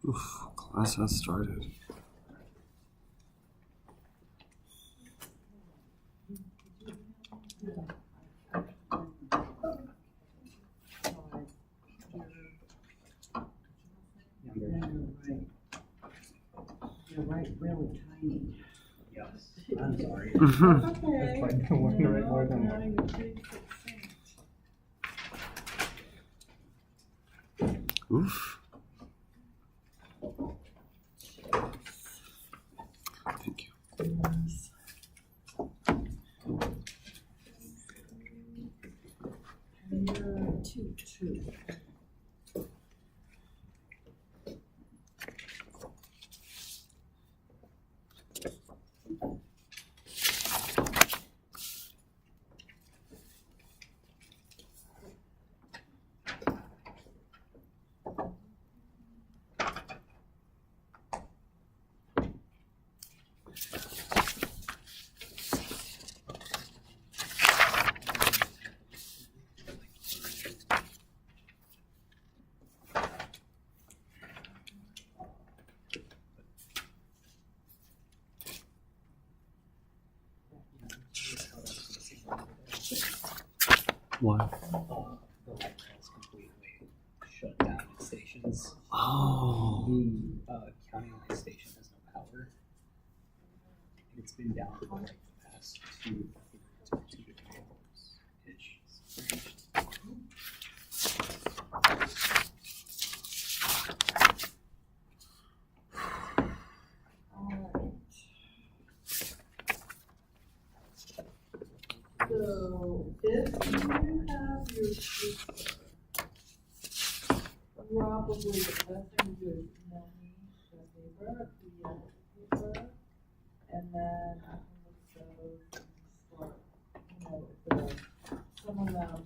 Oof, class has started. You're right, really tiny. Yes, I'm sorry. Okay. Like the one right more than one. Oof. Thank you. Yes. And you're 2-2. What? The light rail's completely shut down at stations. Oh. The county line station has no power. It's been down for like the past 2 to 3 hours. It's strange. So if you have your paper, probably the best thing to do is email me the paper, the paper, and then I can look at those and start, if there's some of them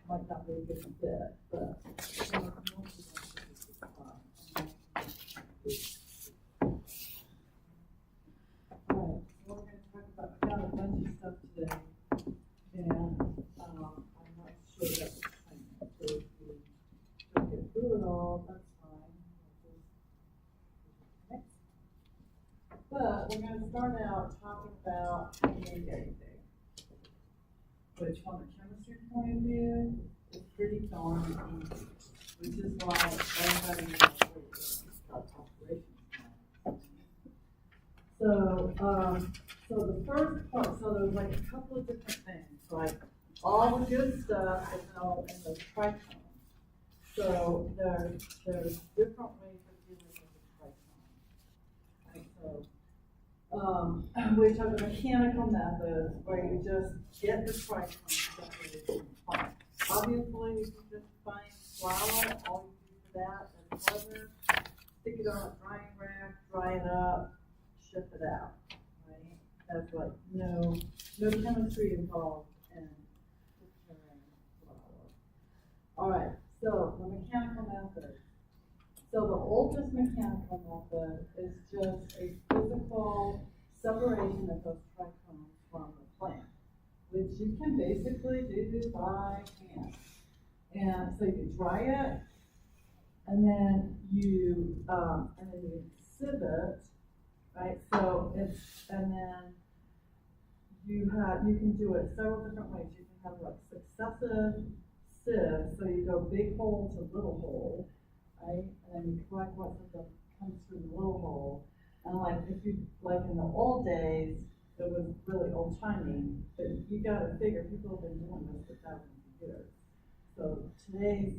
might not be a good fit, but most of them should be fine. Alright, so we're gonna talk about, we got a bunch of stuff today, and, I'm not sure that was planned, so if we don't get through it all, that's fine. We'll just- But we're gonna start out talking about how you make everything, which from a chemistry point of view, is pretty darn easy, which is why everybody knows what you're doing about operations. So the first part, so there's like a couple of different things, like all the good stuff is all in the trichrome. So there's different ways of dealing with the trichrome. Right, so, we talk about mechanical methods where you just get the trichrome separated from the plant. Obviously, you can just find flour, all you do for that is butter, stick it on a drying rack, dry it up, ship it out, right? That's like no chemistry involved in preparing flour. All right, so the mechanical method. So the oldest mechanical method is just a physical separation of those trichomes from the plant, which you can basically do by hand. And so you dry it, and then you sieve, right? So and then you can do it several different ways. You can have like successive sieves, so you go big hole to little hole, right? And then you collect what comes through the little hole. And like in the old days, it was really old timey, but you gotta figure people have been doing this for thousands of years. So today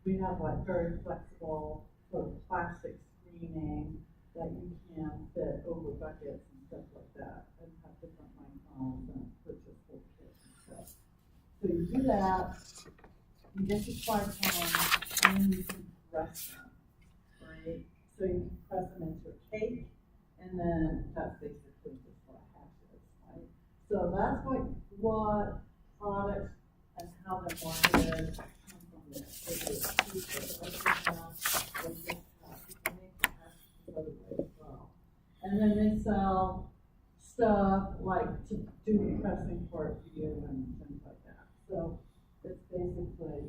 we have like very flexible sort of plastic screening that you can fit over buckets and stuff like that, and have different microns and purchase whole kits and stuff. So you do that, you get your trichomes, and then you can press them, right? So you can press them into a cake, and then that's basically just what a hash is, right? So that's what products and how they're marketed come from this. So there's and then they sell stuff like to do the pressing for you and things like that. So it's basically,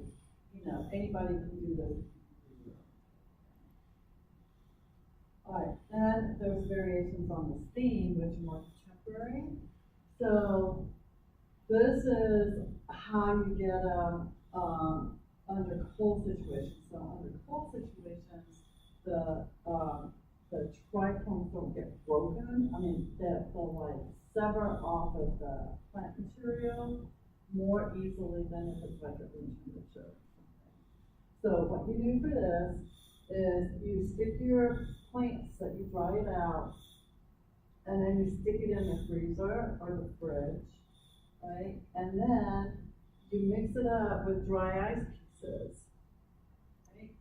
anybody can do this. Right, then there's variations on this theme, which are more contemporary. So this is how you get under cold situations. So under cold situations, the trichomes don't get broken. I mean, they'll like sever off of the plant material more easily than if it's like a room temperature or something. So what you do for this is you stick your plants that you dry it out, and then you stick it in the freezer or the fridge, right? And then you mix it up with dry ice pieces, right?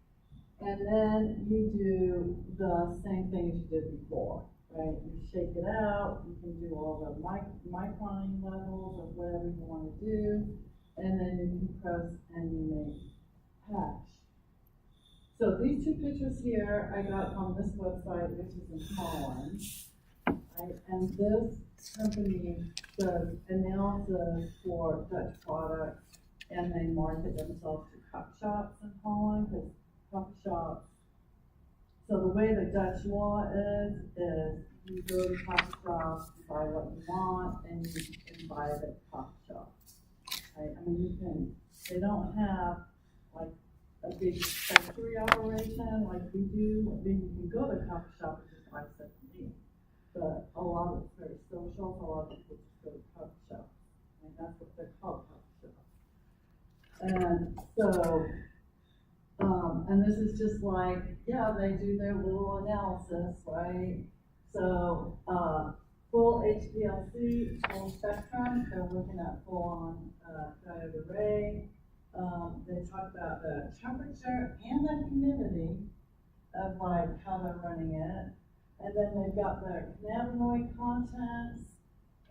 And then you do the same thing as you did before, right? You shake it out, you can do all the micron levels or whatever you want to do, and then you compress and you make hash. So these two pictures here I got on this website, which is in Holland, right? And this company does analysis for Dutch products, and they market themselves to coffee shops in Holland, because coffee shops. So the way the Dutch law is you go to coffee shops, you buy what you want, and you can buy it at coffee shops, right? I mean, they don't have like a big factory operation like we do. I mean, you can go to a coffee shop and just buy stuff to eat, but a lot of it's very social, so a lot of people just go to coffee shops, and that's what they're called, coffee shops. And so, and this is just like, yeah, they do their little analysis, right? So, full HPLC, full spectrum, they're looking at full on diode array. They talk about the temperature and the humidity of like how they're running it. And then they've got their cannabinoid contents,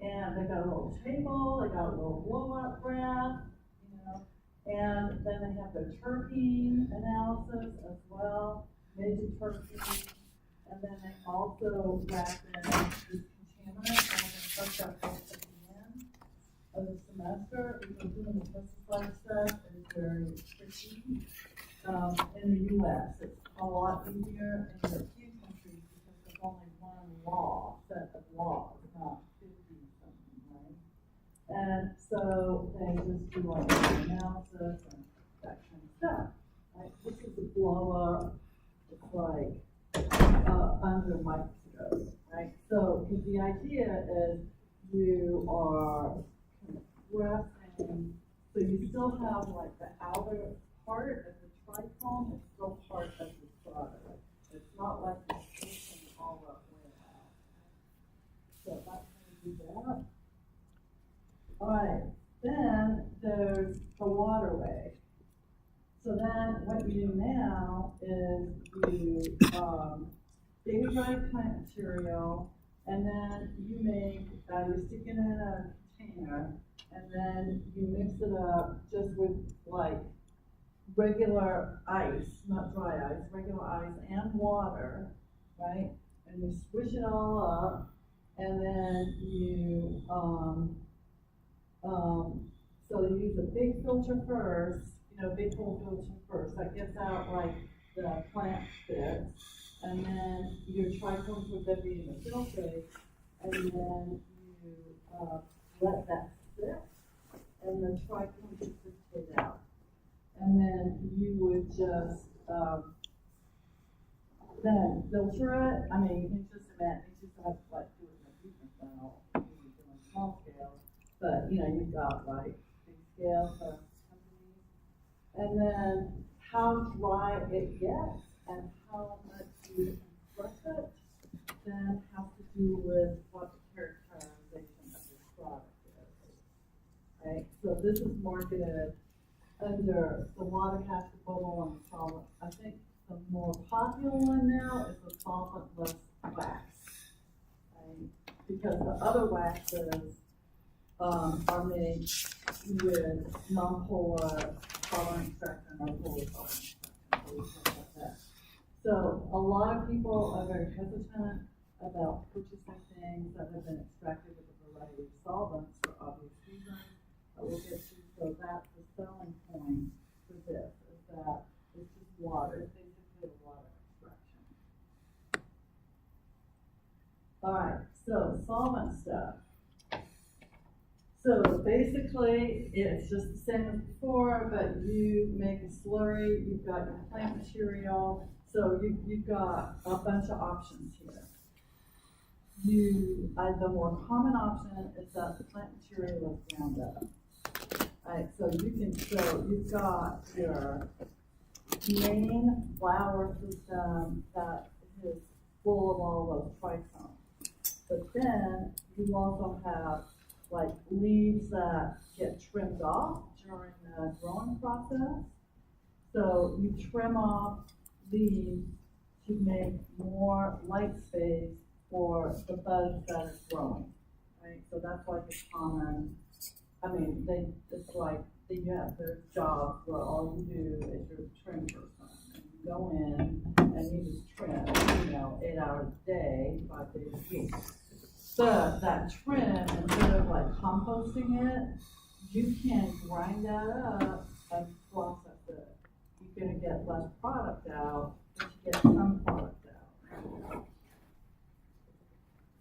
and they've got a little table, they got a little blow-up graph, you know, and then they have their terpene analysis as well, major terpene, and then they also wrap in these contaminants, and I'm going to touch that both at the end of the semester. Because doing the pesticide stuff is very tricky in the U.S. It's a lot easier in European countries because there's only one set of laws, not 50 something, right? And so they just do like analysis and that kind of stuff. Right? This is a blow up. It's like under a microscope, right? So, because the idea is you are compressing, so you still have like the outer part of the trichome, it's still part of the product. It's not like you're taking all that way out. So that's going to do that. All right, then there's the waterway. So then what you do now is you dig dry plant material, and then you stick it in a container, and then you mix it up just with like regular ice, not dry ice, regular ice and water, right? And you squish it all up, and then you so you use a big filter first, big hole filter first. That gets out like the plant bits, and then your trichomes would then be in the filtrate, and then you let that sit, and the trichomes would dissipate out. And then you would just then filter it. I mean, you can just imagine, you just have to like do it in a deep funnel, you do it on a small scale, but you've got like big scale for companies. And then how dry it gets and how much you compress it then has to do with what the characterization of the product is. Right? So this is marketed under the water has to bubble and solvent. I think the more popular one now is the solventless wax. Right? Because the other waxes are made with non-polar solvent extraction or polar solvent extraction, stuff like that. So a lot of people are very hesitant about purchasing things that have been extracted with a variety of solvents for obvious reasons. We'll get to, so that's the selling point for this, is that it's just water, it's basically a water extraction. So basically, it's just the same as before, but you make a slurry, you've got your plant material, so you've got a bunch of options here. The more common option is that the plant material is ground up. Right, so you've got your main flower system that is full of all those trichomes. But then you also have like leaves that get trimmed off during the growing process. So you trim off leaves to make more light space for the buds that are growing, right? So that's like a common, their job where all you do is you're a trim person. And you go in and you just trim, 8 hours a day, 5 days a week. But that trim, instead of like composting it, you can grind that up and process it. You're gonna get less product out, but you get some product out.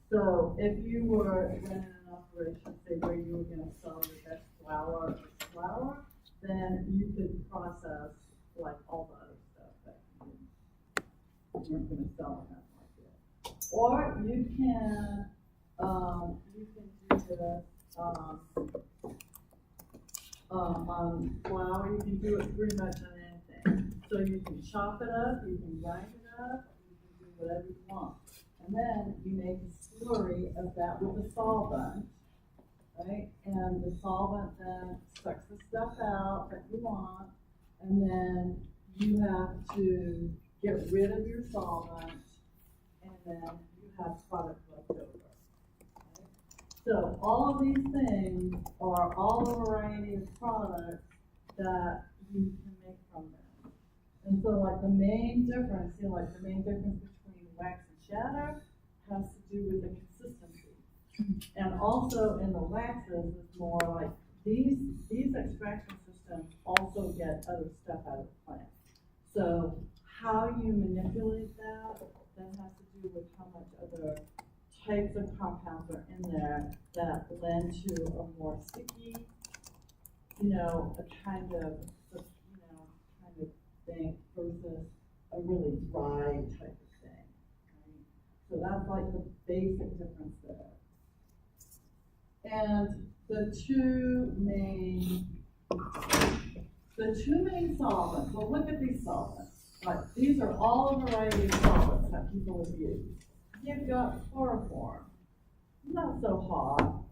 So if you were running an operation, say where you were gonna sell your best flour, then you could process like all the other stuff that you weren't gonna sell in that market. Or you can do this on flour. You can do it pretty much on anything. So you can chop it up, you can grind it up, you can do whatever you want. And then you make a slurry of that with a solvent, right? And the solvent then sucks the stuff out that you want, and then you have to get rid of your solvent, and then you have product left over. Okay? So all of these things are all a variety of products that you can make from them. And so like the main difference between wax and shatter has to do with the consistency. And also in the waxes, it's more like these extraction systems also get other stuff out of the plant. So how you manipulate that has to do with how much other types of compounds are in there that lend to a more sticky, a kind of thing versus a really dry type of thing. Right? So that's like the basic difference there. And the two main solvents, well, look at these solvents. Like, these are all a variety of solvents that people have used. You've got chloroform, not so hot.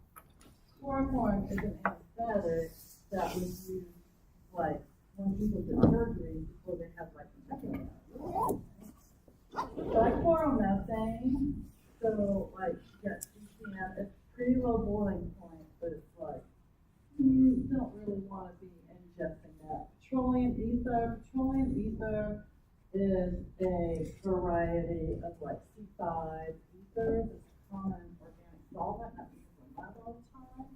Chloroform is an anesthetic that was used like when people did surgery before they had like dichloromethane. So like it's pretty low boiling point, but it's like you don't really want to be ingesting that. Petroleum ether is a variety of like C5 ethers. It's a common organic solvent that we use in lab all the time.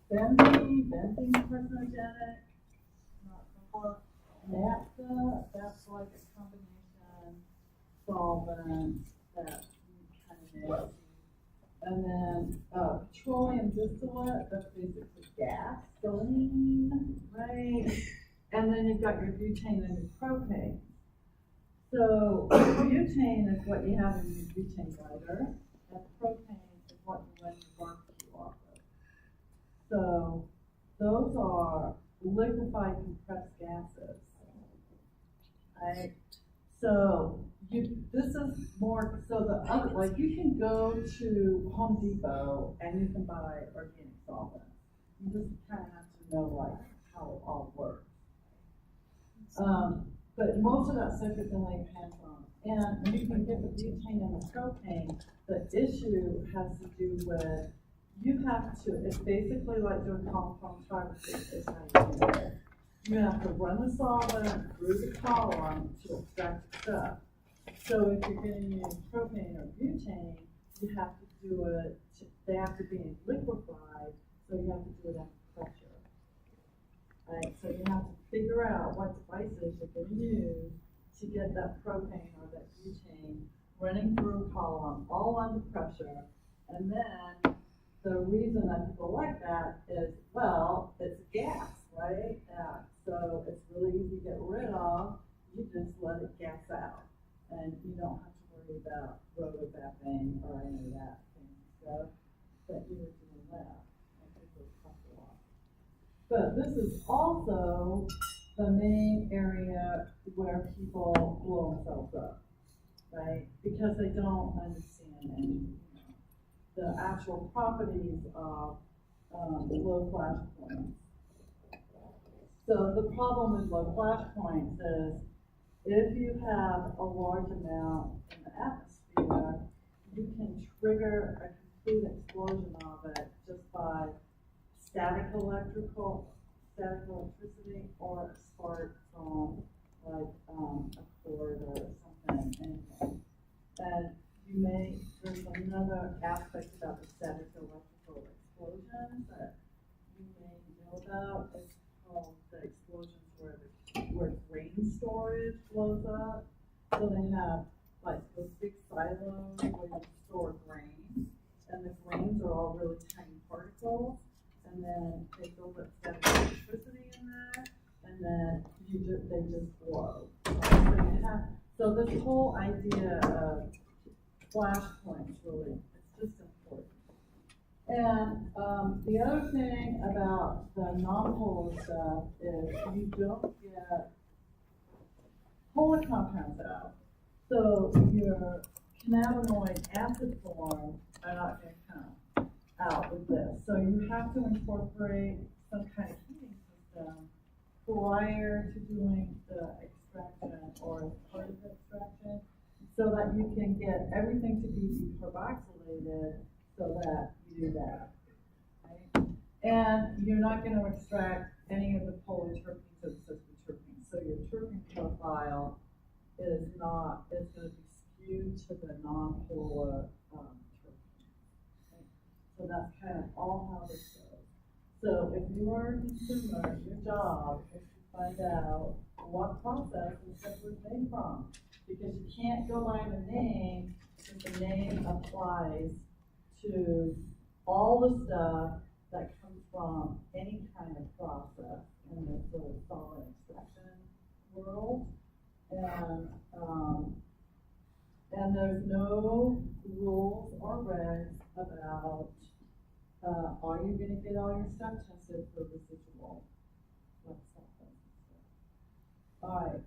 Benzene is carcinogenic, not so hot. Naphtha, that's like a combination solvent that you kind of mix. And then petroleum distillate, that's basically gas, gasoline, right? And then you've got your butane and your propane. So butane is what you have in your butane lighter, and propane is what you run your barbecue off of. So those are liquefied compressed gases, right? So this is more, so the other, like you can go to Home Depot and you can buy organic solvent. You just kind of have to know like how it all works. But most of that stuff is in like hands-on. And you can get the butane and the propane. The issue has to do with, it's basically like doing compound chromatography is how you do it. You have to run the solvent through the column to extract the stuff. So if you're going to use propane or butane, you have to do it, they have to be liquefied, so you have to do it under pressure. Right? So you have to figure out what devices you're going to use to get that propane or that butane running through a column all under pressure, and then the reason that people like that is, well, it's gas, right? So it's really easy to get rid of. You just let it gas out, and you don't have to worry about rotovapping or any of that fancy stuff that you were doing that. I think it cost a lot. But this is also the main area where people blow themselves up, right? Because they don't understand any, the actual properties of low flash points. So the problem with low flash points is if you have a large amount in the atmosphere, you can trigger a complete explosion of it just by static electricity, or a spark from like a cord or something, anything. And there's another aspect about the static electrical explosions that you may know about. It's called the explosions where grain storage blows up. So they have like those big silos where you store grains, and the grains are all really tiny particles, and then they build up static electricity in there, and then they just blow. So this whole idea of flashpoints really, it's just important. And the other thing about the non-polar stuff is you don't get polar compounds out. So your cannabinoid acid forms are not going to come out with this. So you have to incorporate some kind of heating system prior to doing the extraction or as part of the extraction, so that you can get everything to be decarboxylated so that you do that, right? And you're not going to extract any of the polar terpenes or the terpenes. So your terpene profile is going to be skewed to the non-polar terpenes. Okay? So that's kind of all how this goes. So if you are a consumer, your job is to find out what process the stuff was made from. Because you can't go by the name if the name applies to all the stuff that comes from any kind of process in the sort of solid extraction world. And there's no rules or regs about are you going to get all your stuff tested for residual substances. All right.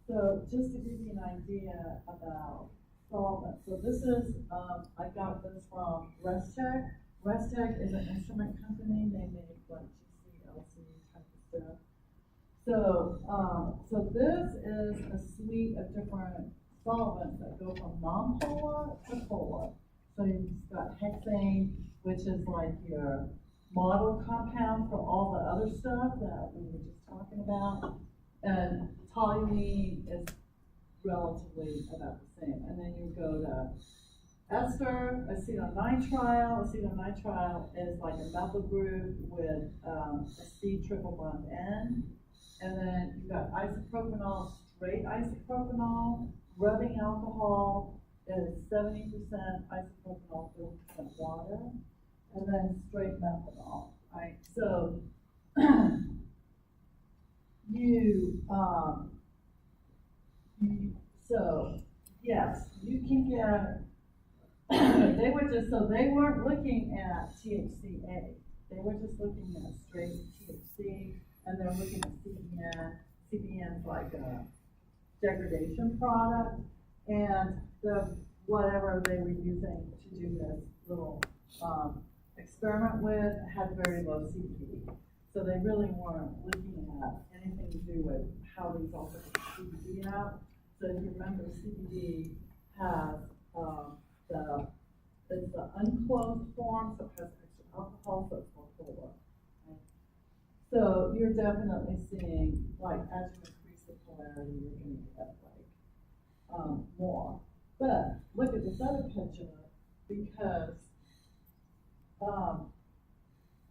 So just to give you an idea about solvents. So this is, I got this from Restech. Restech is an instrument company. They make like GC, type of stuff. So this is a suite of different solvents that go from non-polar to polar. So you've got hexane, which is like your model compound for all the other stuff that we were just talking about. And toluene is relatively about the same. And then you go to ester, acetonitrile. Acetonitrile is like a methyl group with a C triple bond N. And then you've got isopropanol, straight isopropanol. Rubbing alcohol is 70% isopropanol, 30% water. And then straight methanol, right? So yes, you can get, they weren't looking at THCA. They were just looking at straight THC, and they're looking at CBN. CBN is like a degradation product, and whatever they were using to do this little experiment with had very low CBD. So they really weren't looking at anything to do with how these also put CBD out. So if you remember, CBD has it's the unclosed form, so it has extra alcohol, so it's more polar. Right? So you're definitely seeing, like, as you increase the polarity, you're going to get like more. But look at this other picture, because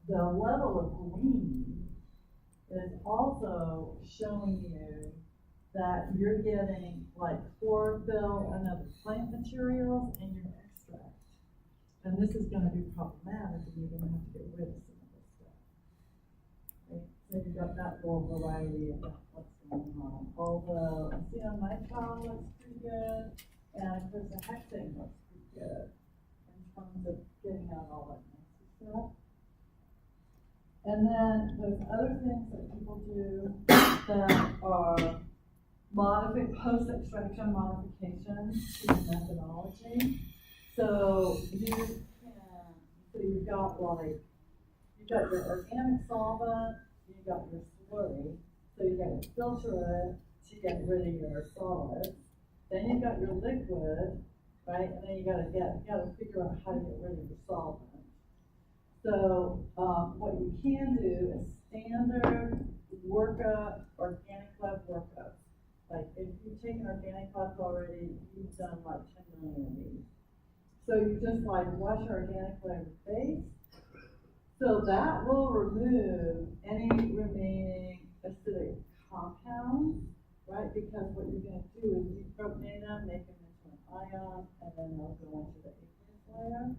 the level of green is also showing you that you're getting like chlorophyll and other plant materials in your extract. And this is gonna be problematic, and you're gonna have to get rid of some of this stuff. Right? So you've got that little variety of what's going on. Although, acetonitrile looks pretty good, and of course the hexane looks pretty good in terms of getting out all that nasty stuff. And then there's other things that people do that are post-extraction modifications to the methodology. So you've got your organic solvent, you've got your slurry, so you got to filter it to get rid of your solids. Then you've got your liquid, right? And then you gotta figure out how to get rid of your solvent. So what you can do is standard workup, organic lab workups. Like if you've taken organic labs already, you've done like 10 million of these. So you just like wash your organic lab base. So that will remove any remaining acidic compounds, right? Because what you're going to do is deprotonate them, make them into an ion, and then they'll go into the aqueous layer.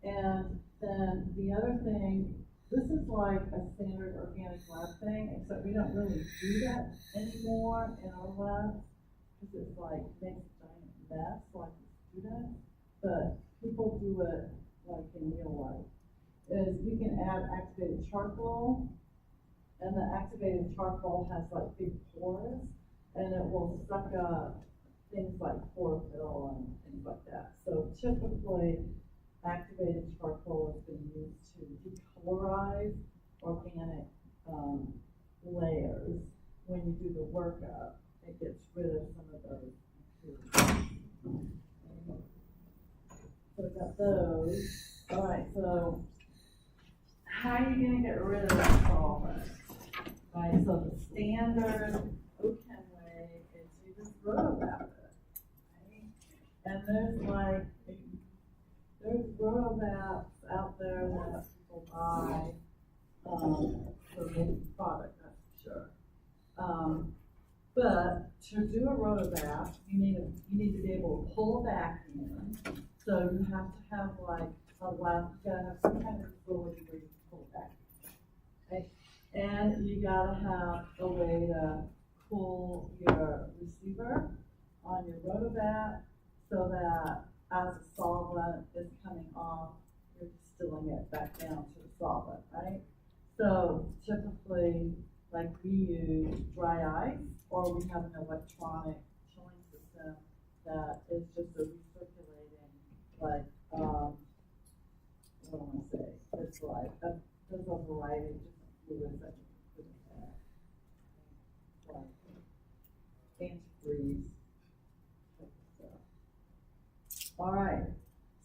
And then the other thing, this is like a standard organic lab thing, except we don't really do that anymore in our labs because it's like makes a giant mess like the students. But people do it like in real life. Is you can add activated charcoal, and the activated charcoal has like big pores, and it will suck up things like chlorophyll and things like that. So typically, activated charcoal has been used to decolorize organic layers. When you do the workup, it gets rid of some of those impurities. So we got those. All right, so how are you going to get rid of that solvent? Right, so the standard OChem way is you just rotobap it. Right? And there's rotovaps out there that people buy for making product, that's for sure. But to do a rotobap, you need to be able to pull a vacuum. So you have to have like a lab, you gotta have some kind of facility where you can pull it back. Okay? And you gotta have a way to cool your receiver on your rotobap so that as the solvent is coming off, you're distilling it back down to the solvent, right? So typically, like we use dry ice, or we have an electronic chilling system that is just a recirculating, like, what do I want to say? It's like, there's a variety of different fluids that you can put in there, like antifreeze type of stuff. All right,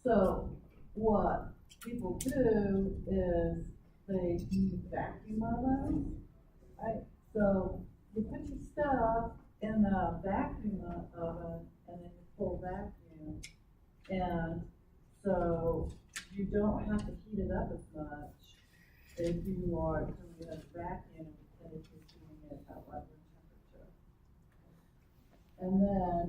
so what people do is they use vacuum ovens, right? So you put your stuff in the vacuum oven and then you pull vacuum, and so you don't have to heat it up as much if you are doing it in a vacuum than if you're doing it at room temperature. And then,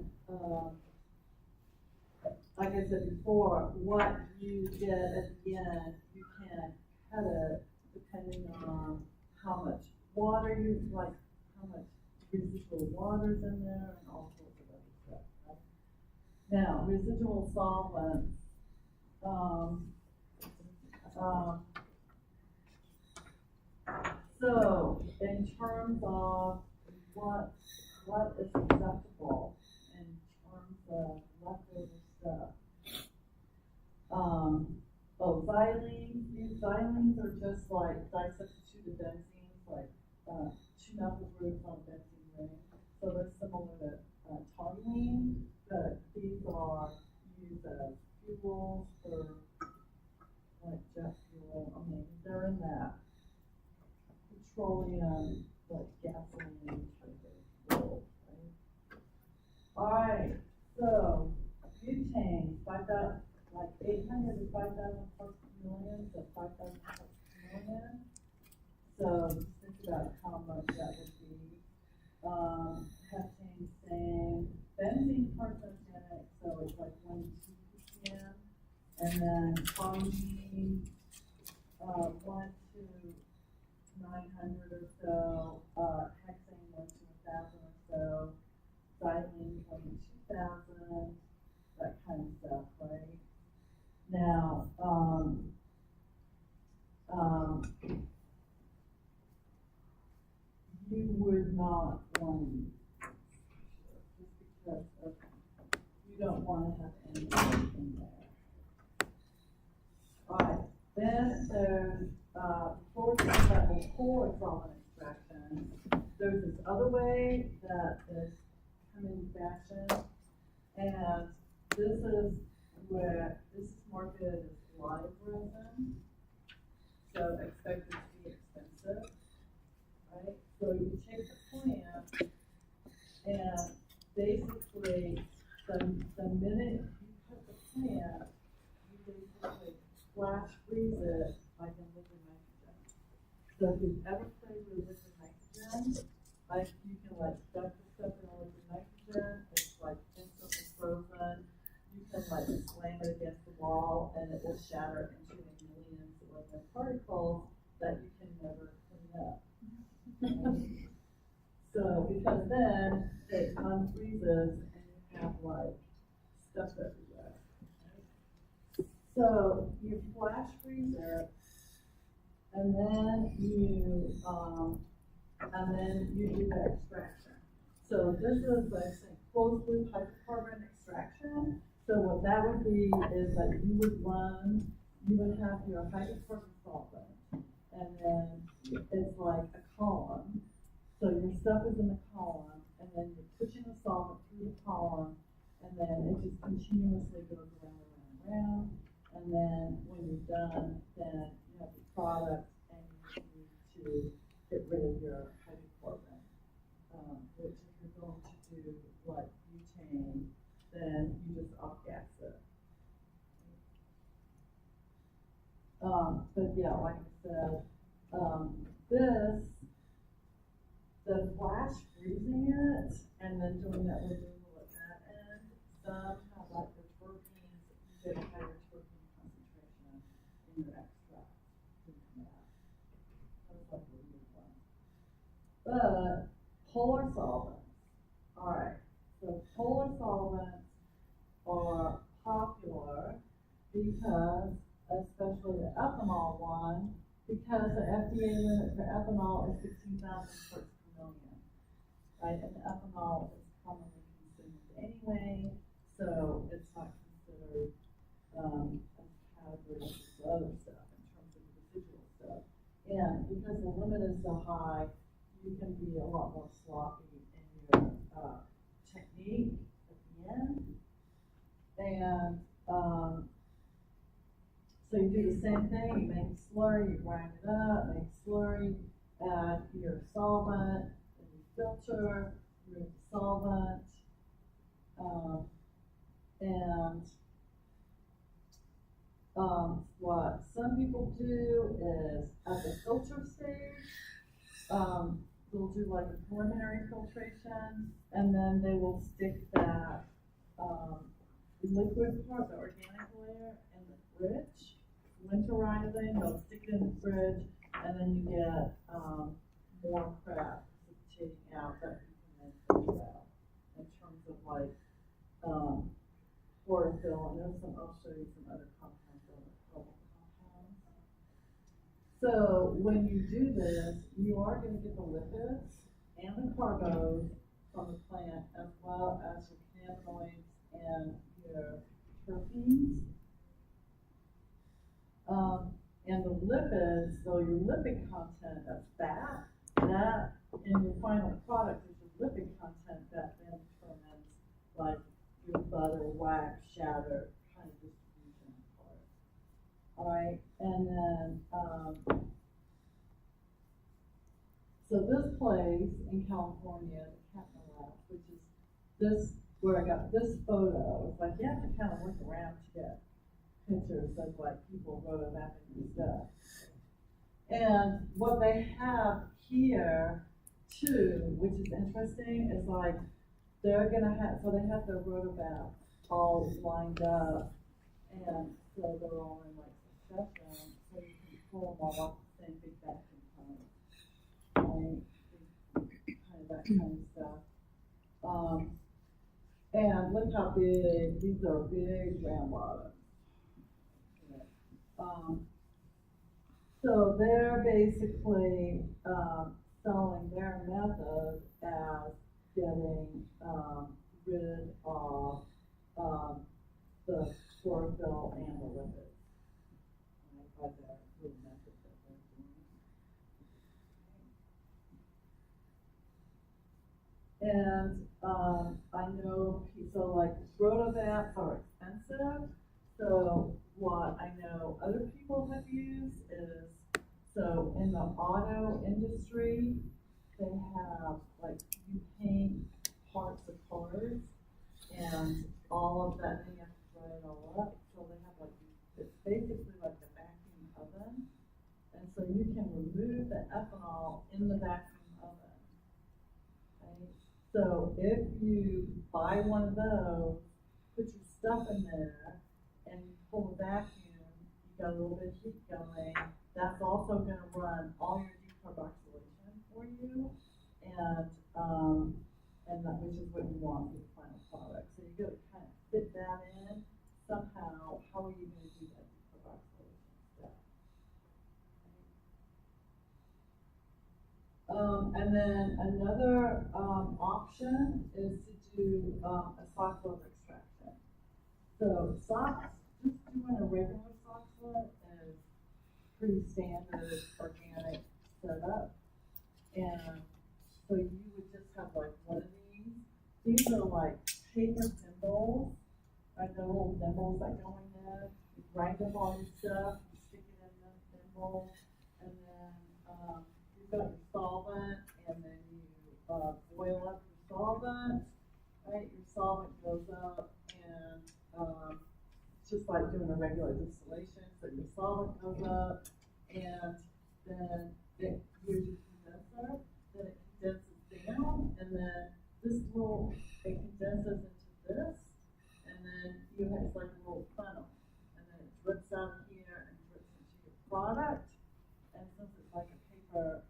like I said before, what you get at the end, you can cut it depending on how much water you like, how much residual water's in there, and all sorts of other stuff. Right? Now, residual solvents. So, in terms of what is acceptable in terms of leftover stuff, xylenes. These xylenes are just like disubstituted benzenes, like 2-methyl groups on a benzene ring. So they're similar to toluene, but these are used as fuels for like jet fuel. I mean, they're in that petroleum, like gasoline type of world, right? All right, so butane, 5,000, like 800 to 5,000 parts per million, so 5,000 parts per million. So just think about how much that would be. Heptane, same. Benzene carcinogenic, so it's like 1 to 2 ppm. And then ammonium, 1 to 900 or so, hexane 1 to 1,000 or so, xylene 1 to 2,000, that kind of stuff, right? Now, you would not want to use this just because of, you don't want to have anything in there. Alright, then there's, before we talk about the core solvent extraction, there's this other way that is coming in fashion, and this is where, this is marketed as live resin, so expected to be expensive, right? So you take the plant, and basically, the minute you cut the plant, you basically flash freeze it like in liquid nitrogen. So if you've ever played with liquid nitrogen, like you can like duck the stuff in liquid nitrogen, it's like instantly frozen. You can like slam it against the wall and it will shatter into millions of little particles that you can never clean up. So because then it unfreezes and you have like stuff everywhere. Right? So you flash freeze it, and then you do the extraction. So this is like closed loop hydrocarbon extraction. So what that would be is that you would have your hydrocarbon solvent, and then it's like a column. So your stuff is in the column, and then you're pushing the solvent through the column, and then it just continuously goes around and around and around. And then when you're done, then you have the product, and you need to get rid of your hydrocarbon, which if you're going to do like butane, then you just off-gas it. But yeah, like I said, the flash freezing it and then doing that removal at that end, some have like the terpenes, you get a higher terpene concentration in your extract to come out. That's like a weird one. But polar solvents, alright, so polar solvents are popular because, especially the ethanol one, because the FDA limit for ethanol is 16,000 parts per million, right? And ethanol is commonly consumed anyway, so it's not considered a category of other stuff in terms of the residual stuff. And because the limit is so high, you can be a lot more sloppy in your technique at the end. And so you do the same thing, you make a slurry, you grind it up, make a slurry, add your solvent, then you filter, remove the solvent, what some people do is at the filter stage, they'll do like a preliminary filtration, and then they will stick that liquid part, the organic layer, in the fridge, winterizing, they'll stick it in the fridge, and then you get more crap precipitating out that you can then filter out in terms of like chlorophyll, and there's some, I'll show you some other compounds that are called compounds. So when you do this, you are going to get the lipids and the carbos from the plant, as well as your cannabinoids and your terpenes. And the lipids, so your lipid content, that's fat, that in your final product is your lipid content that then determines like your butter, wax, shatter kind of distribution part. Alright, and then so this place in California, the Kaplan Lab, which is this where I got this photo. It's like you have to kind of look around to get pictures of like people photographing and stuff. And what they have here too, which is interesting, is like they're gonna have, so they have their rotovap all lined up, and so they're all in like succession, so you can pull them all off the same big vacuum pump. Right? Kind of that kind of stuff. And look how big, these are big ram bottoms. So they're basically selling their method as getting rid of the chlorophyll and the lipids. Right, by their little method that they're doing. And I know, so like rotovats are expensive. So what I know other people have used is, so in the auto industry, they have like, you paint parts of cars and all of that, and you have to dry it all up. So they have like, it's basically like a vacuum oven. And so you can remove the ethanol in the vacuum oven. Right? So if you buy one of those, put your stuff in there, and you pull the vacuum, you got a little bit of heat going, that's also going to run all your decarboxylation for you, and that, which is what you want for the final product. So you got to kind of fit that in somehow. How are you going to do that decarboxylation step? And then another option is to do a socklet extraction. So socks, just doing a regular socklet is pretty standard organic setup. And so you would just have like one of these. These are like paper thimbles, right? The little thimbles that go in there. You grind up all your stuff, you stick it in the thimble, and then you've got your solvent, and then you boil up your solvent, right? Your solvent goes up, and it's just like doing a regular distillation. So your solvent goes up, and then here's your condenser. Then it condenses down, and then it condenses into this, and then you have, it's like a little funnel, and then it drips out of here and drips into your product. And since it's like a paper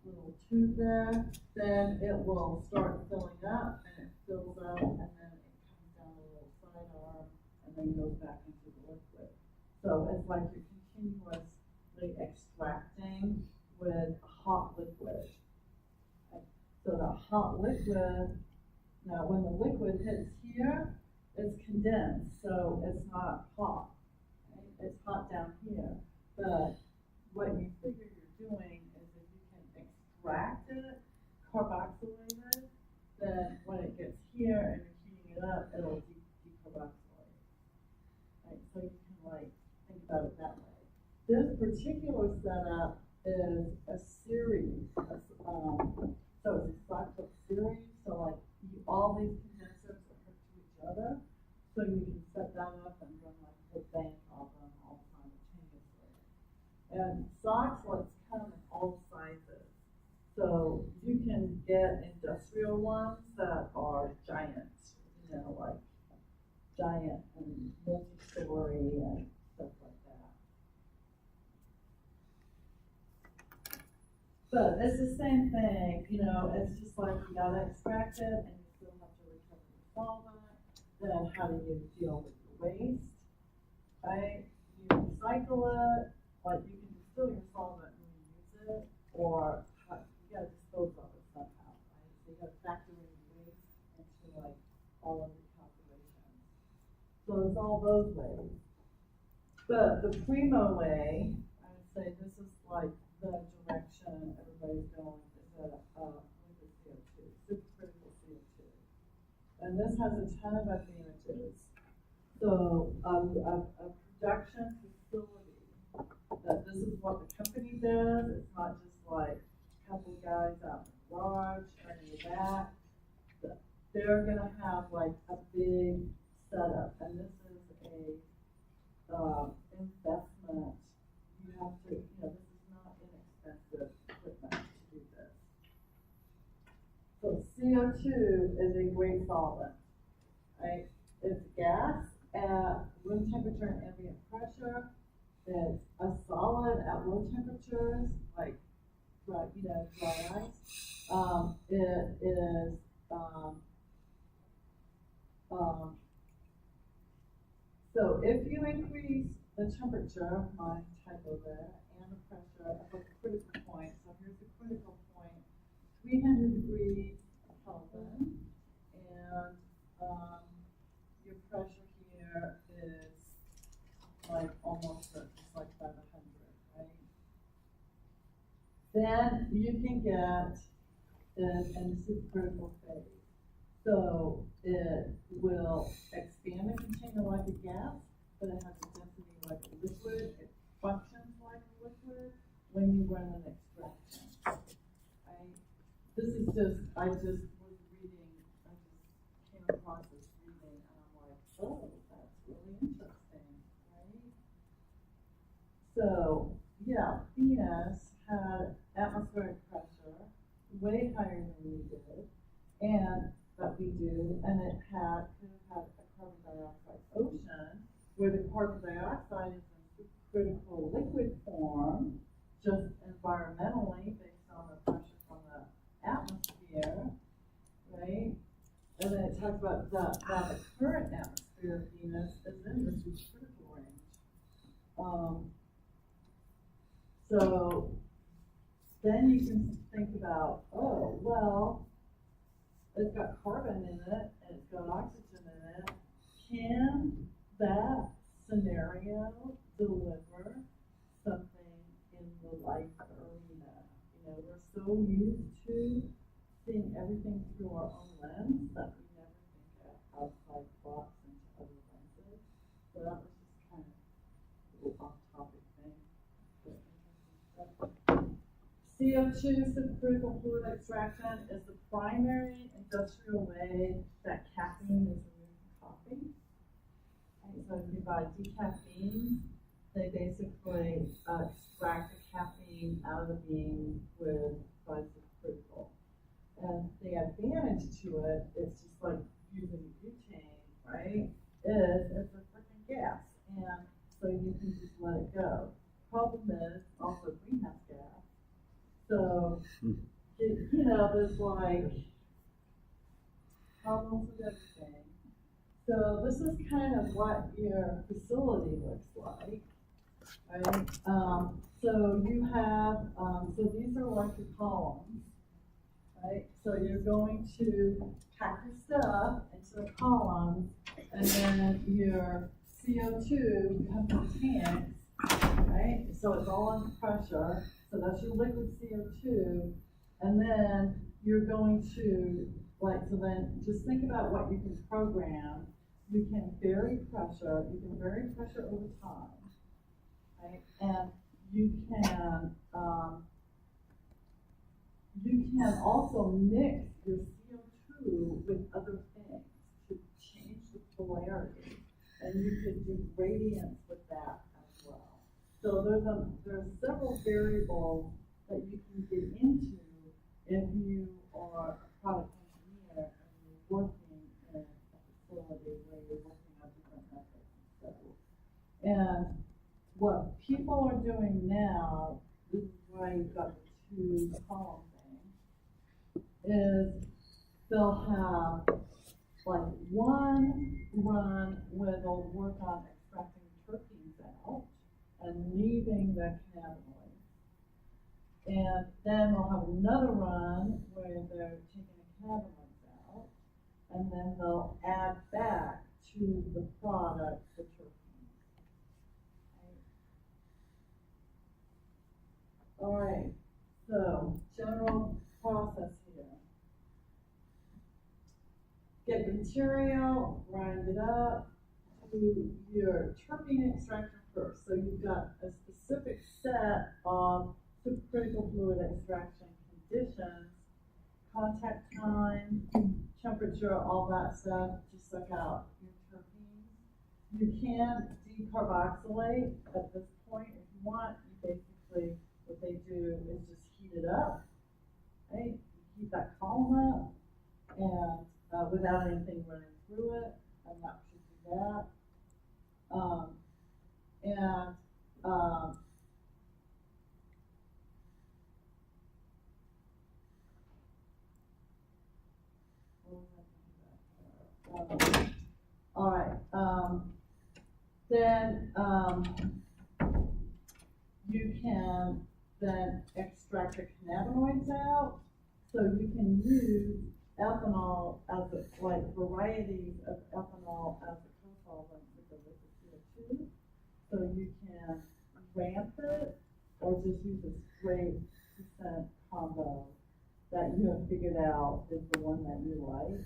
little tube there, then it will start filling up, and it fills up, and then it comes down a little side arm, and then goes back into the liquid. So it's like you're continuously extracting with a hot liquid. Okay. So the hot liquid, now when the liquid hits here, it's condensed, so it's not hot. Right? It's hot down here. But what you figure you're doing is if you can extract it, carboxylate it, then when it gets here and you're heating it up, it'll decarboxylate. Right? So you can like think about it that way. This particular setup is a series. So it's a cyclic series. So like all these condensers are hooked to each other. So you can set that up and run like a bank of them all simultaneously. And soxhlets come in all sizes. So you can get industrial ones that are giant, like giant and multi-story and stuff like that. But it's the same thing, it's just like you gotta extract it and you still have to recover the solvent. Then how do you deal with the waste, right? You recycle it, like you can distill your solvent and reuse it, or you gotta dispose of it somehow, right? So you gotta factor in waste into like all of your calculations. So it's all those ways. But the primo way, I would say this is like the direction everybody's going, is a liquid CO2, supercritical CO2. And this has a ton of advantages. So a production facility, that this is what the company does. It's not just like a couple of guys out in the garage or in the back. They're gonna have like a big setup, and this is a investment. You have to, this is not inexpensive equipment to do this. So CO2 is a great solvent, right? It's gas, at room temperature and ambient pressure. It's a solid at low temperatures, like dry, dry ice. It is so if you increase the temperature, my typo there, and the pressure at a critical point, so here's the critical point, 300 degrees Kelvin, and your pressure here is like almost just like 500, right? Then you can get in the supercritical phase. So it will expand and continue like a gas, but it has a density like a liquid. It functions like a liquid when you run an extraction. This is just, I just was reading, I just came across this reading, and I'm like, oh, that's really interesting, right? So, yeah, Venus had atmospheric pressure way higher than we did, and that we do, and it could have had a carbon dioxide ocean, where the carbon dioxide is in supercritical liquid form, just environmentally based on the pressure from the atmosphere, right? And then it talks about that the current atmosphere of Venus is in the supercritical range. So then you can think about, oh, well, it's got carbon in it, and it's got oxygen in it. Can that scenario deliver something in the life arena? We're so used to seeing everything through our own lens that we never think outside the box into other lenses. So that was just kind of a little off-topic thing. CO2 supercritical fluid extraction is the primary industrial way that caffeine is removed from coffee. And so if you buy decaffeine, they basically extract the caffeine out of the bean with supercritical. And the advantage to it is just like using butane, right? It's a freaking gas, and so you can just let it go. Problem is also greenhouse gas. So, there's like problems with everything. So this is kind of what your facility looks like, right? So you have, so these are like your columns, right? So you're going to pack your stuff into the columns, and then your CO2, you have the tanks, right? So it's all under pressure. So that's your liquid CO2, and then you're going to, so then just think about what you can program. You can vary pressure over time, right? And you can also mix your CO2 with other things to change the polarity, and you could do gradients with that as well. So there are several variables that you can get into if you are a product engineer and you're working in a facility where you're working on different methods and stuff. And what people are doing now, this is why you've got the 2 column thing, is they'll have like one run where they'll work on extracting terpenes out and leaving the cannabinoids. And then they'll have another run where they're taking the cannabinoids out, and then they'll add back to the product the terpenes. Okay. All right, so general process here. Get material, grind it up, do your terpene extraction first. So you've got a specific set of supercritical fluid extraction conditions, contact time, temperature, all that stuff to suck out your terpenes. You can decarboxylate at this point if you want. You basically, what they do is just heat it up, right? You heat that column up, and without anything running through it, I'm not sure to do that. And, all right, then, you can then extract the cannabinoids out, so you can use ethanol as a, like varieties of ethanol as a co-solvent with the CO2. So you can ramp it or just use a straight percent combo that you have figured out is the one that you like.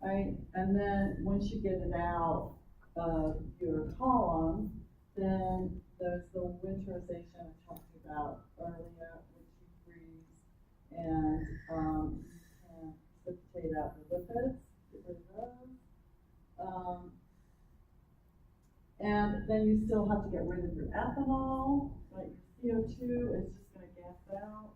Right? And then once you get it out of your column, then there's the winterization I talked about earlier, which you freeze, and you can precipitate out the lipids, get rid of those. And then you still have to get rid of your ethanol, like your CO2 is just gonna gas out.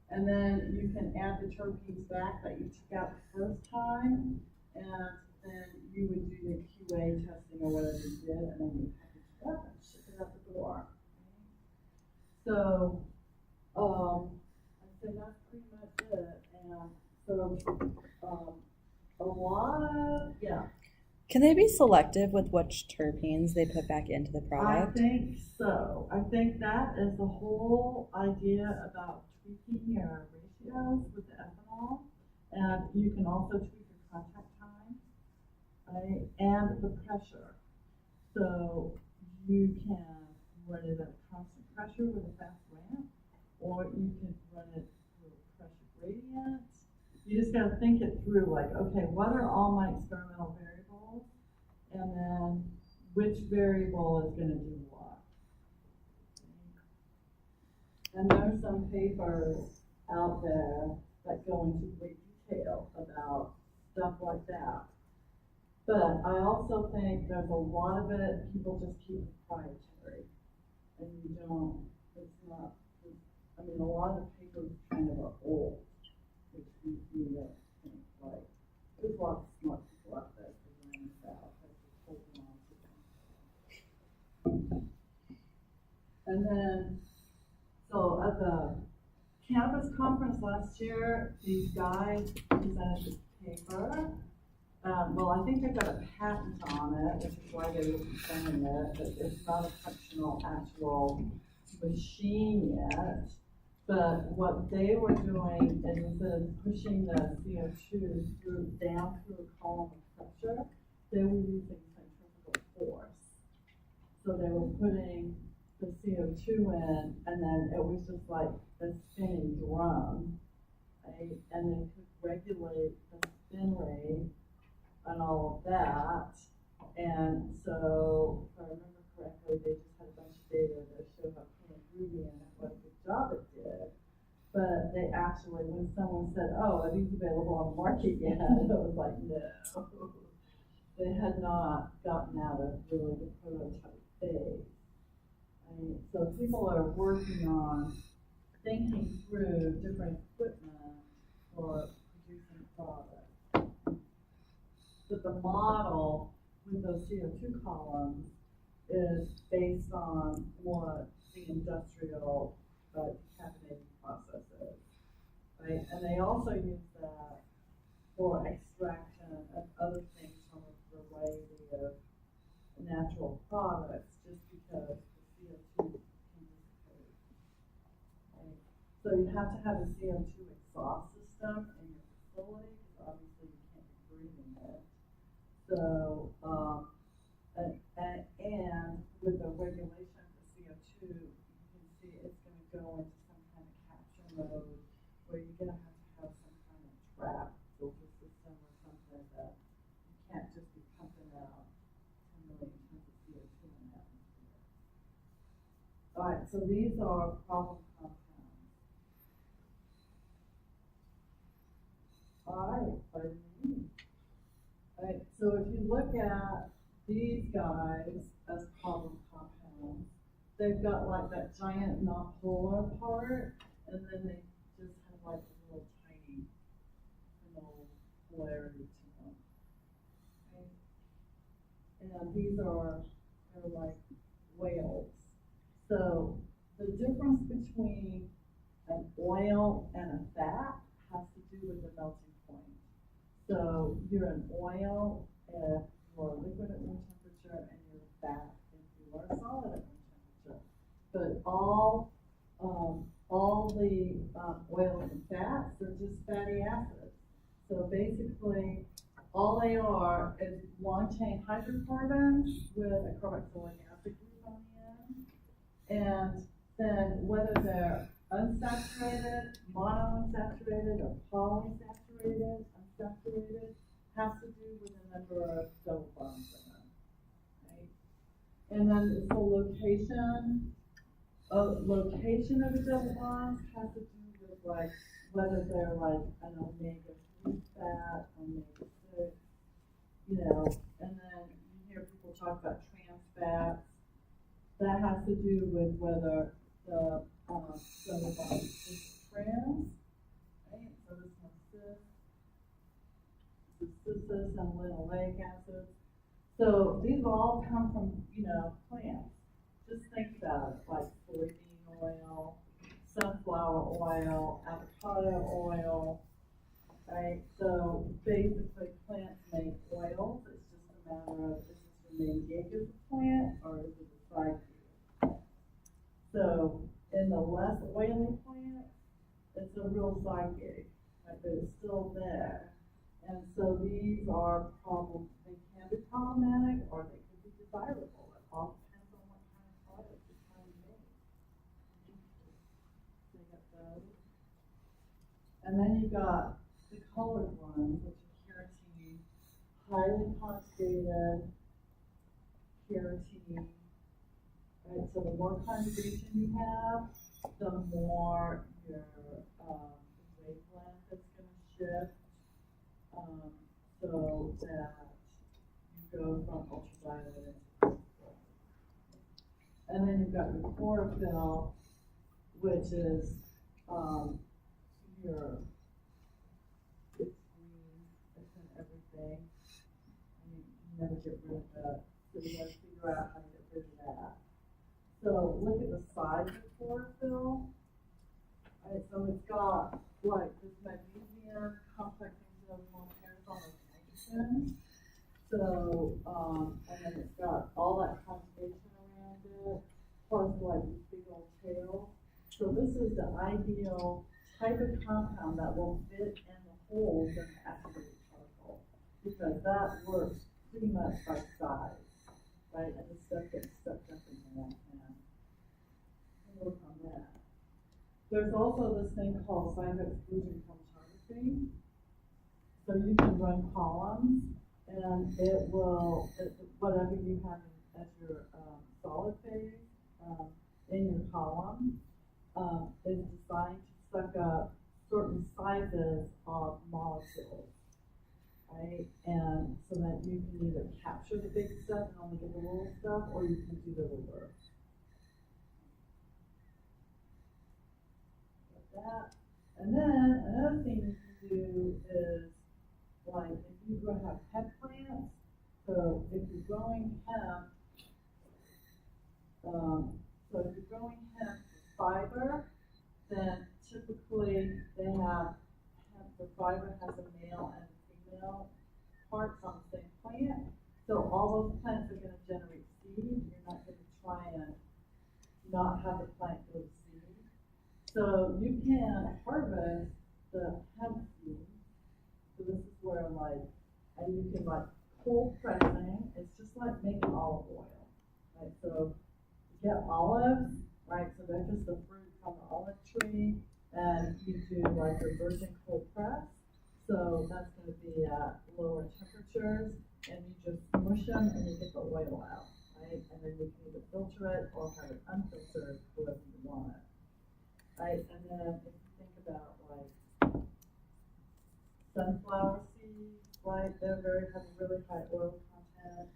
And then you can add the terpenes back that you took out the first time, and then you would do the QA testing or whatever you did, and then you package it up and ship it out the door. So, I'd say that's pretty much it, and so, a lot of, yeah. Can they be selective with which terpenes they put back into the product? I think so. I think that is the whole idea about tweaking your ratios with the ethanol. And you can also tweak your contact time, right? And the pressure. So you can run it at a constant pressure with a fast ramp, or you can run it through a pressure gradient. You just gotta think it through, like, okay, what are all my experimental variables? And then which variable is gonna do what? And there's some papers out there that go into great detail about stuff like that. But I also think there's a lot of it, people just keep proprietary. And you don't, it's not, I mean, a lot of the papers kind of are old, which we need to think, like, there's lots of smart people out there figuring this out. And then, so at the cannabis conference last year, these guys presented this paper. Well, I think they've got a patent on it, which is why they were presenting it, but it's not a functional actual machine yet. But what they were doing is instead of pushing the CO2 down through a column of pressure, they were using centrifugal force. So they were putting the CO2 in, and then it was just like a spinning drum, right? And they could regulate the spin rate and all of that. And so, if I remember correctly, they just had a bunch of data that showed how clean and groovy and what a good job it did. But they actually, when someone said, "Oh, are these available on the market yet?" it was like, no. They had not gotten out of really the prototype phase. Right? So people are working on thinking through different equipment for producing products. But the model with those CO2 columns is based on what the industrial decaffeinating process is. Right? And they also use that for extraction of other things from a variety of natural products, just because the CO2 can dissipate. Right? So you have to have a CO2 exhaust system in your facility, because obviously you can't be breathing it. So, and with the regulation of the CO2, you can see it's going to go into some kind of capture mode where you're going to have some kind of trap filter system or something that you can't just be pumping out 10 million tons of CO2 in the atmosphere. All right, so these are problem compounds. All right, vitamin E. All right, so if you look at these guys as problem compounds, they've got like that giant non-polar part, and then they just have like a little tiny polarity to them. Okay? and these they're like whales. So the difference between an oil and a fat has to do with the melting point. So you're an oil if you are liquid at room temperature, and you're a fat if you are solid at room temperature. But all the oil and fats are just fatty acids. So basically, all they are is long-chain hydrocarbons with a carboxylic acid group on the end. And then whether they're unsaturated, monounsaturated, or polysaturated, unsaturated, has to do with the number of double bonds in them, right? And then it's the location of the double bonds has to do with like whether they're like an omega-3 fat, omega-6, you know, and then you hear people talk about trans fats. That has to do with whether the double bond is trans, right? So this one's cis and linoleic acids. So these all come from, you know, plants. Just think about it, like soybean oil, sunflower oil, avocado oil, right? So basically plants make oils. It's just a matter of, is this the main gig of the plant or is it a side gig? So in the less oily plants, it's a real side gig, right? But it's still there. And so these are they can be problematic or they can be desirable. It all depends on what kind of product you're trying to make. So you got those. And then you've got the colored ones, which are carotene, highly conjugated carotene. Right, so the more conjugation you have, the more your wavelength is going to shift. So that you go from ultraviolet into visible. And then you've got your chlorophyll, which is it's green, it's in everything. And you never get rid of that. So you gotta figure out how to get rid of that. So look at the size of chlorophyll. Right, so it's got like this magnesium complex pairs on those nitrogen. So, and then it's got all that conjugation around it, plus like this big old tail. So this is the ideal type of compound that will fit in the holes in the activated charcoal, because that works pretty much by size, right? And the stuff gets sucked up in that and work on that. There's also this thing called sign of exclusion chromatography. So you can run columns, and it will, whatever you have as your solid phase in your column is designed to suck up certain sizes of molecules, right? And so that you can either capture the big stuff and only get the little stuff, or you can do the reverse. Like that. And then another thing you can do is, like if you have hemp plants, so if you're growing hemp, for fiber, then typically they have hemp, the fiber has a male and a female parts on the same plant. So all those plants are going to generate seed. You're not going to try and not have the plant go to seed. So you can harvest the hemp seed. So this is where and you can cold pressing. It's just like making olive oil, right? So you get olives, right? So they're just the fruit from the olive tree, and you do reversing cold press. So that's going to be at lower temperatures, and you just smush them and you get the oil out, right? And then you can either filter it or have it unfiltered, however you want it, right? And then if you think about sunflower seeds, right? They have really high oil content.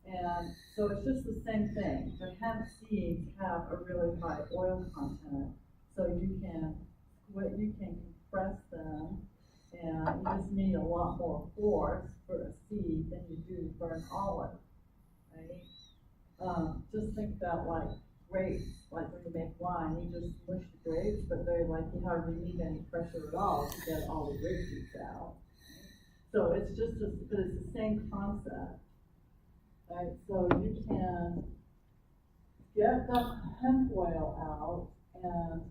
And so it's just the same thing. The hemp seeds have a really high oil content. So you can compress them, and you just need a lot more force for a seed than you do for an olive, about like grapes, like when you make wine, you just mush the grapes, but they're like, you hardly need any pressure at all to get all the grape juice out. So it's just, but it's the same concept, right? So you can get the hemp oil out, and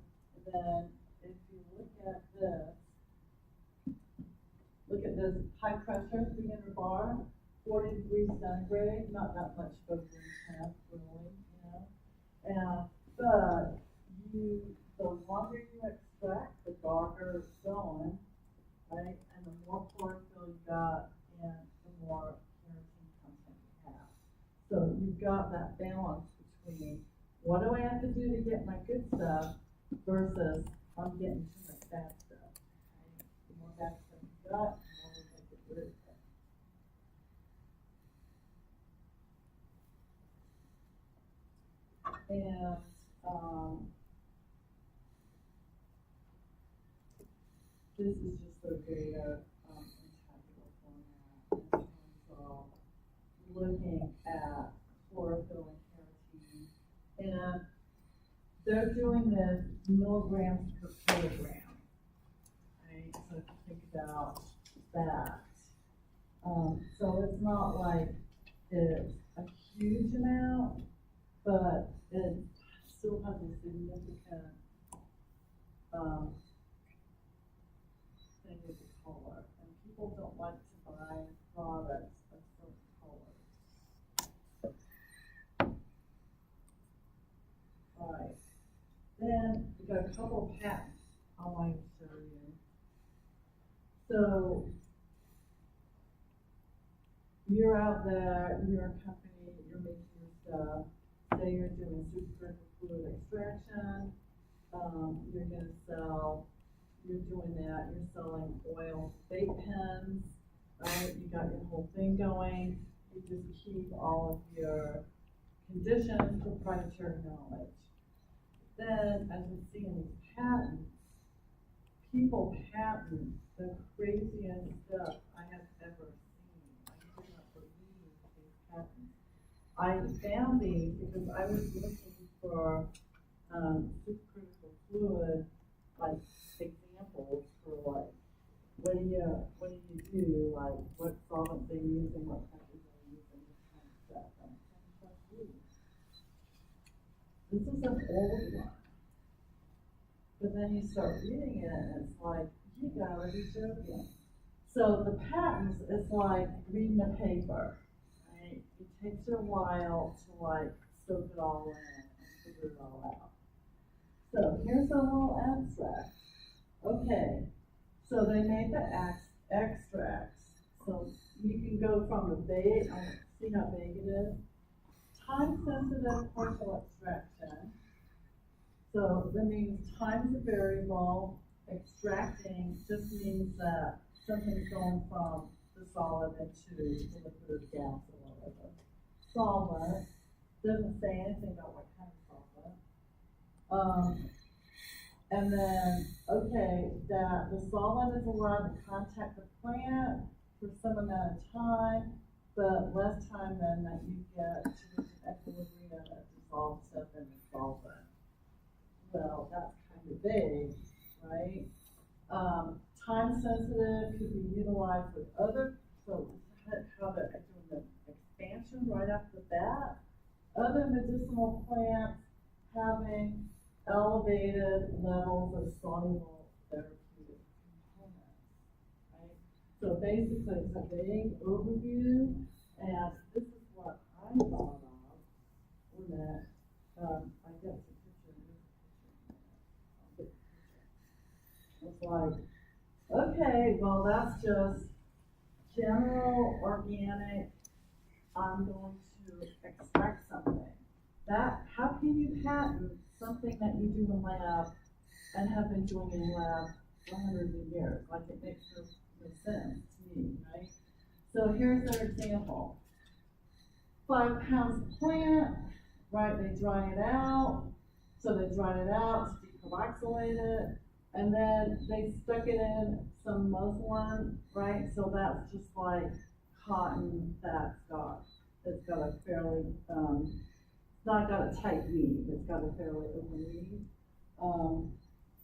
then if you look at this high pressure beginner bar, 40 degrees centigrade, not that much further than hemp, really, you know. And, but the longer you extract, the darker it's going, right? And the more chlorophyll you got, and the more kerosene content you have. So you've got that balance between what do I have to do to get my good stuff versus I'm getting too much bad stuff. Right? The more bad stuff you got, the more we can get rid of it. And this is just the data in tabular format in terms of looking at chlorophyll and kerosene. And they're doing this milligrams per kilogram, right? So if you think about that, so it's not like it's a huge amount, but it still has a significant thing with the color. And people don't like to buy products of certain colors. Alright. Then we got a couple of patents I want to show you. So you're out there, you're a company, you're making your stuff. Say you're doing supercritical fluid extraction, you're gonna sell, you're doing that, you're selling oil vape pens, right? You got your whole thing going, you just keep all of your conditions, proprietary knowledge. Then, as we see in these patents, people patent the craziest stuff I have ever seen. I could not believe these patents. I found these because I was looking for supercritical fluid, like examples for like, what do you do, like what solvents they use and what countries they use and this kind of stuff. And I thought, this is an old one. But then you start reading it and it's like, you gotta be joking. So the patents, it's like reading a paper. It takes you a while to like soak it all in and figure it all out. So here's a little abstract. Okay, so they made the extracts. So you can go from the vague, see how vague it is. Time sensitive partial extraction. So that means time's a variable. Extracting just means that something's going from the solid into the liquid or gas or whatever. Solvent doesn't say anything about what kind of solvent. And then, okay, that the solvent is allowed to contact the plant for some amount of time, but less time than that you get to reach an equilibrium that dissolves stuff in the solvent. Well, that's kind of vague, right? Time sensitive could be utilized with other, so how they're doing the expansion right off the bat. Other medicinal plants having elevated levels of soluble therapeutic components, right? So basically it's a vague overview, and this is what I thought of when I get the picture. It's like, okay, well that's just general organic, I'm going to extract something. That, how can you patent something that you do in lab and have been doing in lab for hundreds of years? Like it makes no sense to me, right? So here's their example. 5 pounds of plant, right, they dry it out. So they dried it out, decarboxylate it, and then they stuck it in some muslin, right? So that's just like cotton that got, it's got a fairly, not got a tight weave, it's got a fairly open weave.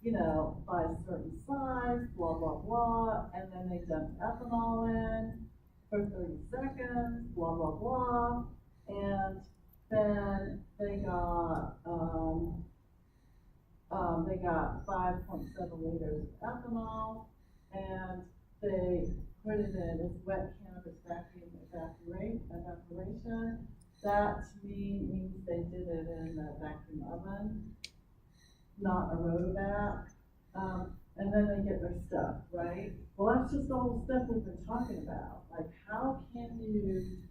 You know, by a certain size, blah, blah, blah, and then they dumped ethanol in for 30 seconds, blah, blah, blah, and then they got 5.7 liters of ethanol, and they put it in this wet cannabis evaporation. That to me means they did it in the vacuum oven, not a rotovac. And then they get their stuff, right? Well, that's just all the stuff we've been talking about. Like, how can you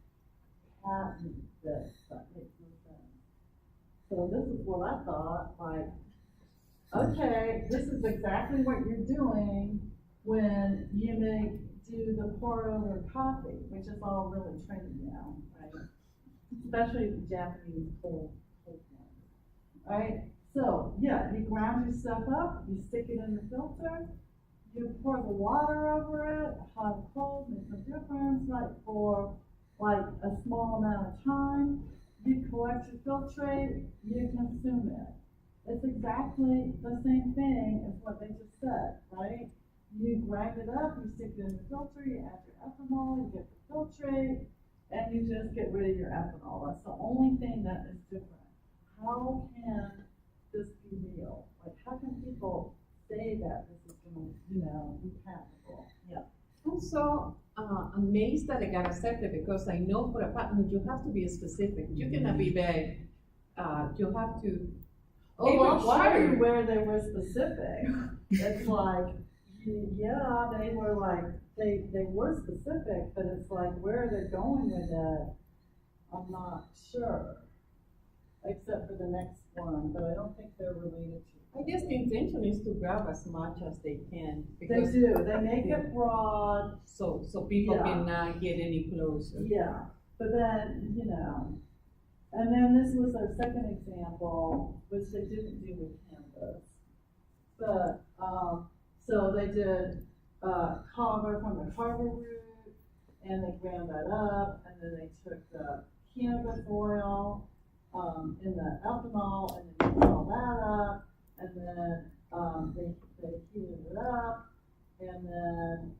patent this? That makes no sense. So this is what I thought, like, okay, this is exactly what you're doing when you do the pour over coffee, which is all really trendy now, right? Especially the Japanese cold ones, right? So, yeah, you ground your stuff up, you stick it in the filter, you pour the water over it, hot or cold, makes no difference, like for like a small amount of time, you collect your filtrate, you consume it. It's exactly the same thing as what they just said, right? You grind it up, you stick it in the filter, you add your ethanol, you get the filtrate, and you just get rid of your ethanol. That's the only thing that is different. How can this be real? Like, how can people say that this is going to, be patentable? Yeah. I'm so amazed that it got accepted, because I know for a patent you have to be specific. You cannot be vague. You have to. Oh, I'll show you where they were specific. It's like, yeah, they were like, they were specific, but it's like, where they're going with it, I'm not sure. Except for the next one, but I don't think they're related to. I guess the intention is to grab as much as they can, They because do, they make it broad, so people Yeah. cannot get any closer. yeah, but then, and then this was our second example, which they didn't do with cannabis. But, so they did, kava from the kava root, and they ground that up, and then they took the cannabis oil, in the ethanol, and then mixed all that up, and then, they heated it up, and then,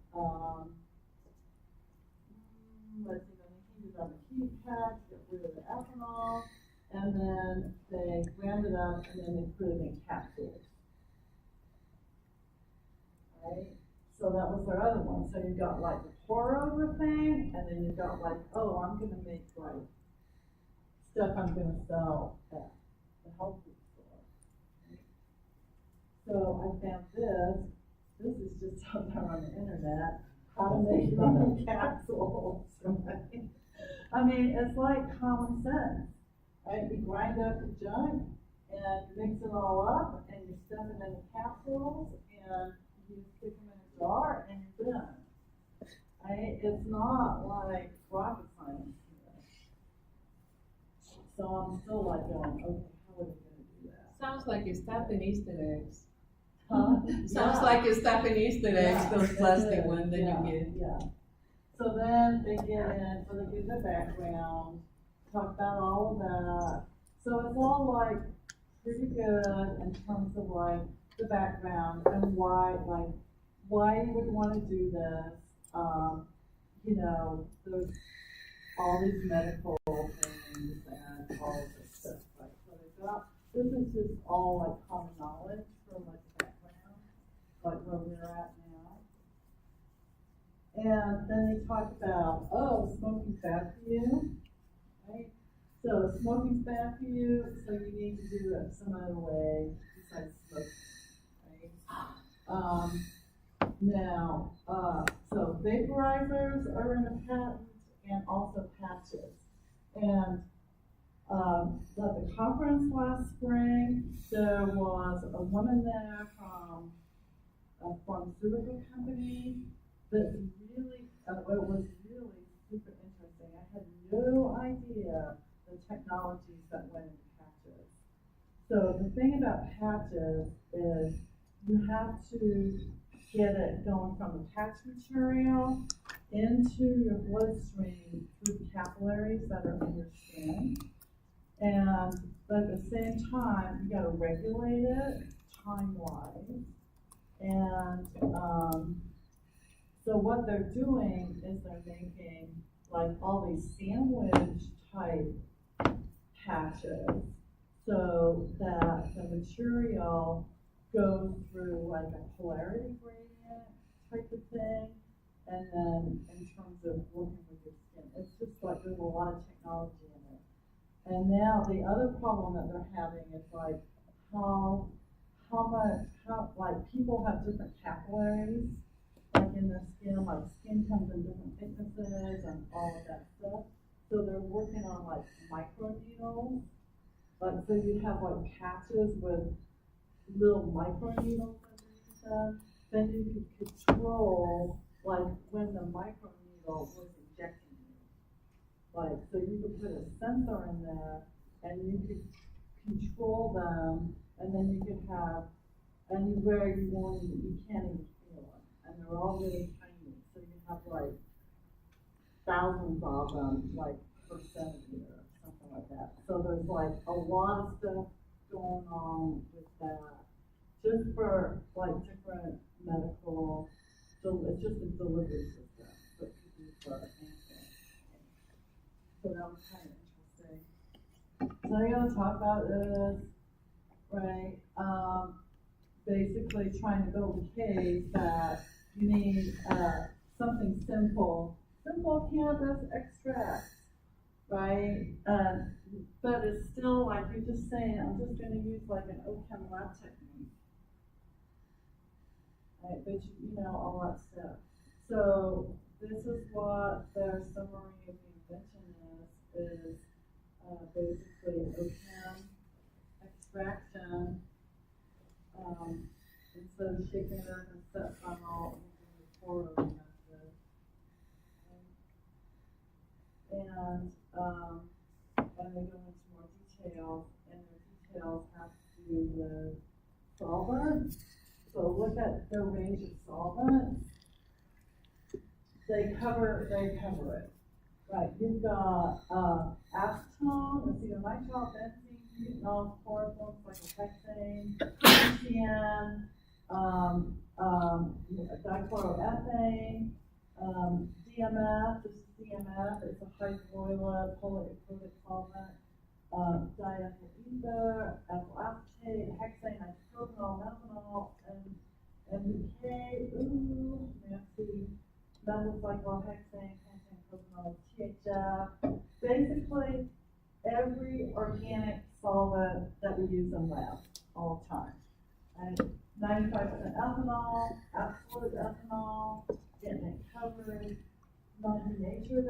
let's see, then they heated on the heat pad to get rid of the ethanol, and then they ground it up, and then they put it in capsules. Right? So that was their other one. So you got like the pour over thing, and then you got like, oh, I'm gonna make like stuff I'm gonna sell at the health food store. So I found this. This is just out there on the internet. How to make your own capsules. Right? I mean, it's like common sense. Right? You grind up the junk and mix it all up, and you stuff it in the capsules, and you stick them in a jar, and you're done. Right? It's not like rocket science. So I'm still like going, okay, how are they gonna do that? Sounds like it's tapping Easter eggs. Huh? Sounds Yeah. like it's tapping Easter eggs, Yeah, those it plastic is. ones that Yeah, you get. Yeah. So then they get in, so they do the background, talk about all of that. So it's all like pretty good in terms of like the background and why you would want to do this. There's all these medical things and all of this stuff. Right? So they got, this is just all like common knowledge for like background, like where we're at now. And then they talk about, smoking's bad for you, right? So smoking's bad for you, so you need to do it some other way besides smoking, right? So vaporizers are in a patent, and also patches. And at the conference last spring, there was a woman there from a pharmaceutical company that really, it was really super interesting. I had no idea the technologies that went into patches. So the thing about patches is you have to get it going from the patch material into your bloodstream through the capillaries that are in your skin. But at the same time, you gotta regulate it time-wise. And, so what they're doing is they're making like all these sandwich type patches so that the material goes through like a polarity gradient type of thing. And then in terms of working with your skin, it's just like there's a lot of technology in it. And now the other problem that they're having is like how like people have different capillaries like in their skin, like skin comes in different thicknesses and all of that stuff. So they're working on like micro needles. Like so you have like patches with little micro needles underneath them. Then you can control like when the micro needle was injecting you. Like so you could put a sensor in there and you could control them, and then you could have anywhere you want, you can't even feel them. And they're all really tiny. So you have like thousands of them, like per centimeter or something like that. So there's like a lot of stuff going on with that. Just for like different medical, so it's just a delivery system that could be for anything. So that was kind of interesting. So I'm gonna talk about this, right? Basically trying to build a case that you need something simple cannabis extract, right? But it's still like you're just saying, I'm just gonna use like an OChem lab technique. Right, but you know, all that stuff. So this is what their summary of the invention is basically OChem extraction. Instead of shaking it up and set funnel, using the pouring method. And they go into more details, and the details have to do with solvents. So look at the range of solvents. They cover it. Right, you've got acetone, acetonitrile, benzene, butanol, chloroform, cyclohexane, PCN, dichloroethane, DMF, this is DMF, it's a hydrolyl polyacrylic solvent, diethyl ether, ethyl acetate, hexane, nitropropanol, methanol, and NPK, nasty, methylcyclohexane, pentane, propanol, THF. Basically, every organic solvent that we use in lab all the time. Right? 95% ethanol, absolute ethanol, getting it covered, non-denatured,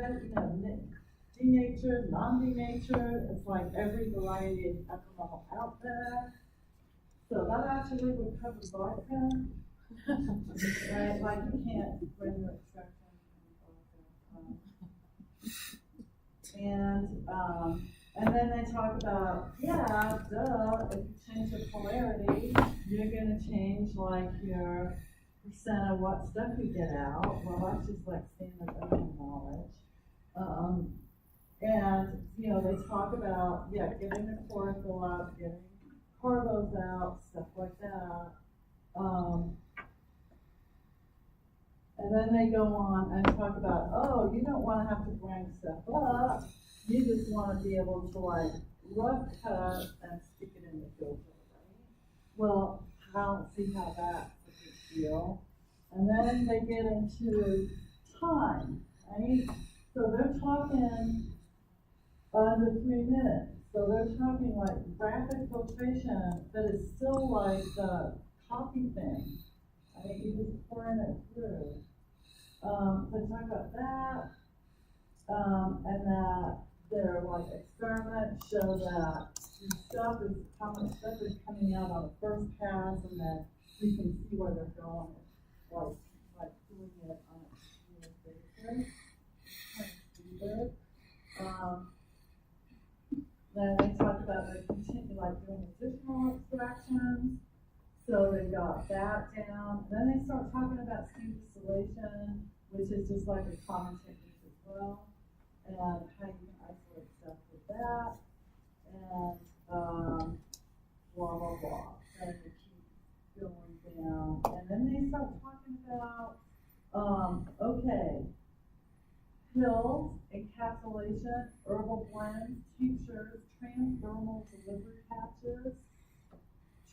denatured, non-denatured, it's like every variety of ethanol out there. So that actually would cover vodka. Right, like you can't bring your extraction and then they talk about, yeah, duh, if you change the polarity, you're gonna change like your percent of what stuff you get out. Well, that's just like standard ocean knowledge. And you know, they talk about, getting the chlorophyll out, getting carbos out, stuff like that. And then they go on and talk about, oh, you don't want to have to bring stuff up. You just want to be able to like rough cut and stick it in the filter, right? Well, I don't see how that's a big deal. And then they get into time, right? So they're talking under 3 minutes. So they're talking like rapid filtration, but it's still like the coffee thing. I think you're just pouring it through. So talk about that, and that their like experiments show that how much stuff is coming out on the first pass, and then you can see where they're going, like doing it on a continuous basis. Then they talk about they continue like doing additional extractions. So they got that down. Then they start talking about steam distillation, which is just like a common technique as well, and how you can isolate stuff with that. and, blah, blah, blah, and it keeps going down, and then they start talking about, okay, pills, encapsulation, herbal blends, tinctures, transdermal delivery patches,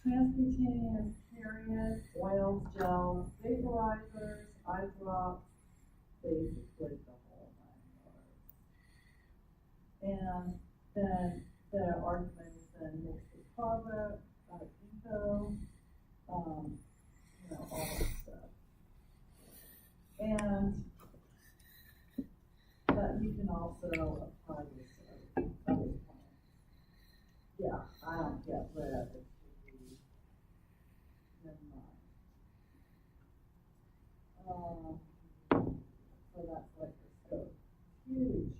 transcutaneous carriers, oils, gels, vaporizers, eye drops, basically the whole nine yards. And then the argument is then mixed with carbo, ginkgo, all that stuff. And but you can also apply this to other plants. Yeah, I don't get red, it should be, never mind. So that's like the scope, huge.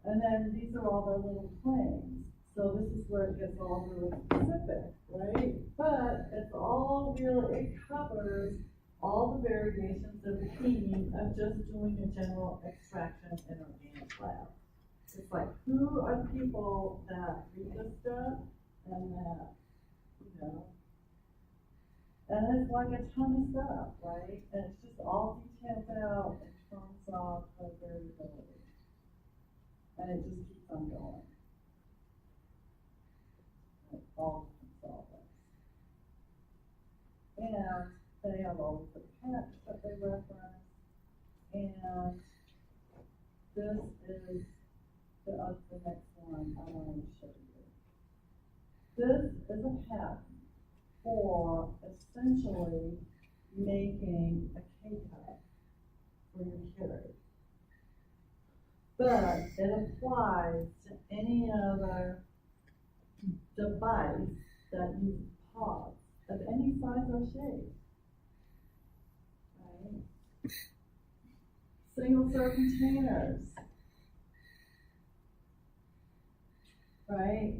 And then these are all their little claims. So this is where it gets all really specific, right? But it's all really, it covers all the variations of the theme of just doing a general extraction in an organic lab. It's like, who are the people that read this stuff and that, and it's like a ton of stuff, right? And it's just all detailed out in terms of the variability. And it just keeps on going. Like all different solvents. And they have all the patents that they reference. And this is the next one I wanted to show you. This is a patent for essentially making a K-cup for your Keurig. But it applies to any other device that uses pods of any size or shape. Right? Single serve containers. Right?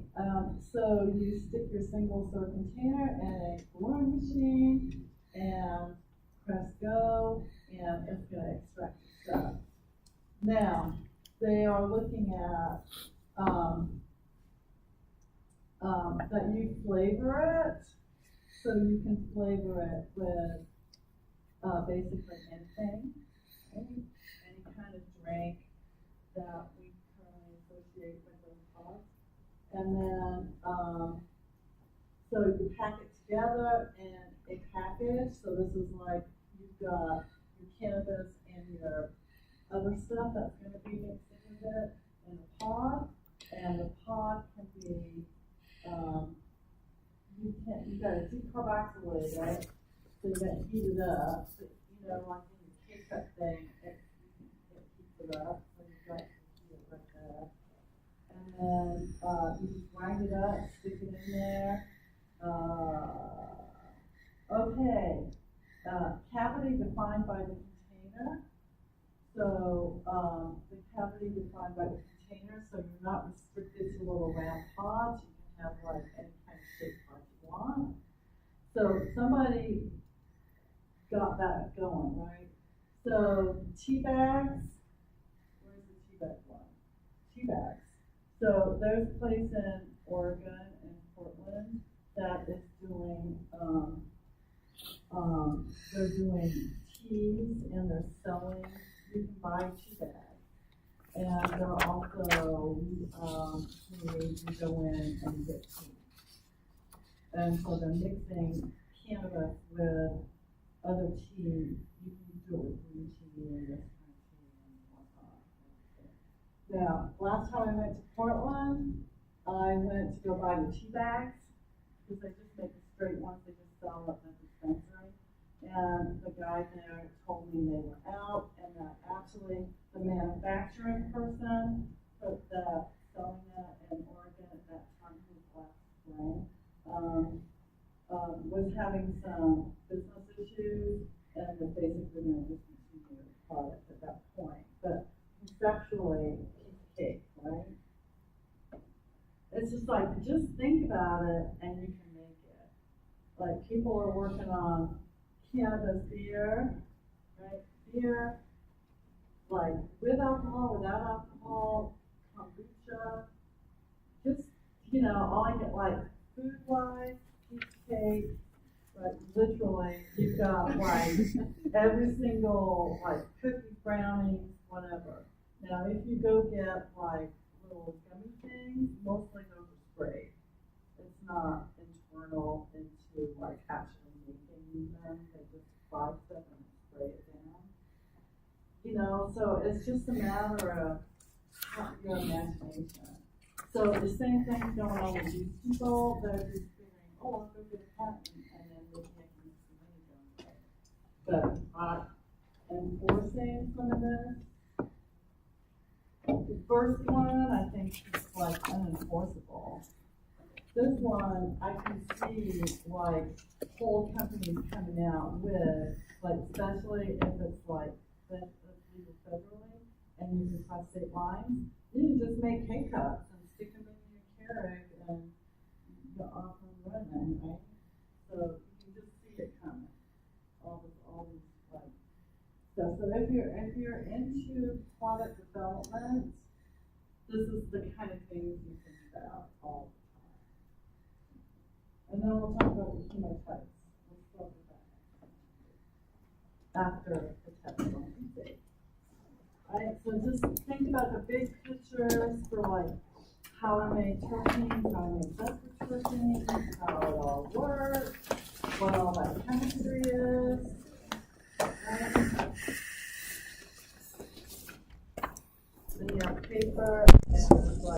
So you stick your single serve container in a brewing machine and press go, and it's going to extract the stuff. Now, they are looking at that you flavor it, so you can flavor it with basically anything, right? Any kind of drink that we currently associate with those pods. And then, so you pack it together in a package. So this is like, you've got your cannabis and your other stuff that's going to be mixed in with it in a pod. And the pod can be, you got to decarboxylate it, so you got to heat it up. But, like in the K-cup thing, it heats it up, so you've got to heat it right there. And then you just grind it up, stick it in there. Okay, cavity defined by the container. So the cavity defined by the container, so you're not restricted to little round pods. You can have like any kind of shape pod you want. So somebody got that going, right? So tea bags, where's the tea bag one? Tea bags. So there's a place in Oregon, in Portland, that is doing, they're doing teas and they're selling, you can buy tea bags. And they're also, you go in and get tea. And so they're mixing cannabis with other tea. You can do it with green tea and this kind of tea and whatnot. Now, last time I went to Portland, I went to go buy the tea bags, because they just make the straight ones, they just sell at the dispensary. And the guy there told me they were out, and that actually the manufacturing person put that, selling that in Oregon at that time, it was last spring, was having some business issues, and was basically going to discontinue the product at that point. But conceptually, piece of cake, right? It's just like, just think about it, and you can make it. Like, people are working on cannabis beer, right? Beer, like with alcohol, without alcohol, kombucha, you know, all I get like food-wise, cheesecake, like literally, you've got like every single, like cookies, brownies, whatever. Now, if you go get like little gummy things, mostly those are sprayed. It's not internal into like actually making them, they just buy stuff and spray it down. You know, so it's just a matter of your imagination. So the same thing's going on with these people, they're just figuring, oh, I'll go get a patent, and then they're making some money doing it. But enforcing some of this, the first one, I think is like unenforceable. This one, I can see like whole companies coming out with, like especially if it's like legal federally, and you can cross state lines, you can just make K-cups and stick them in your Keurig and go off and running, right? So you can just see it coming, all these like stuff. So if you're into product development, this is the kind of things you think about all the time. And then we'll talk about the chemotypes. We'll start with that after the testimony date. Alright, so just think about the big pictures for like how I made terpenes, how I made vector terpenes, how it all works, what all that chemistry is. Right? Then you have paper.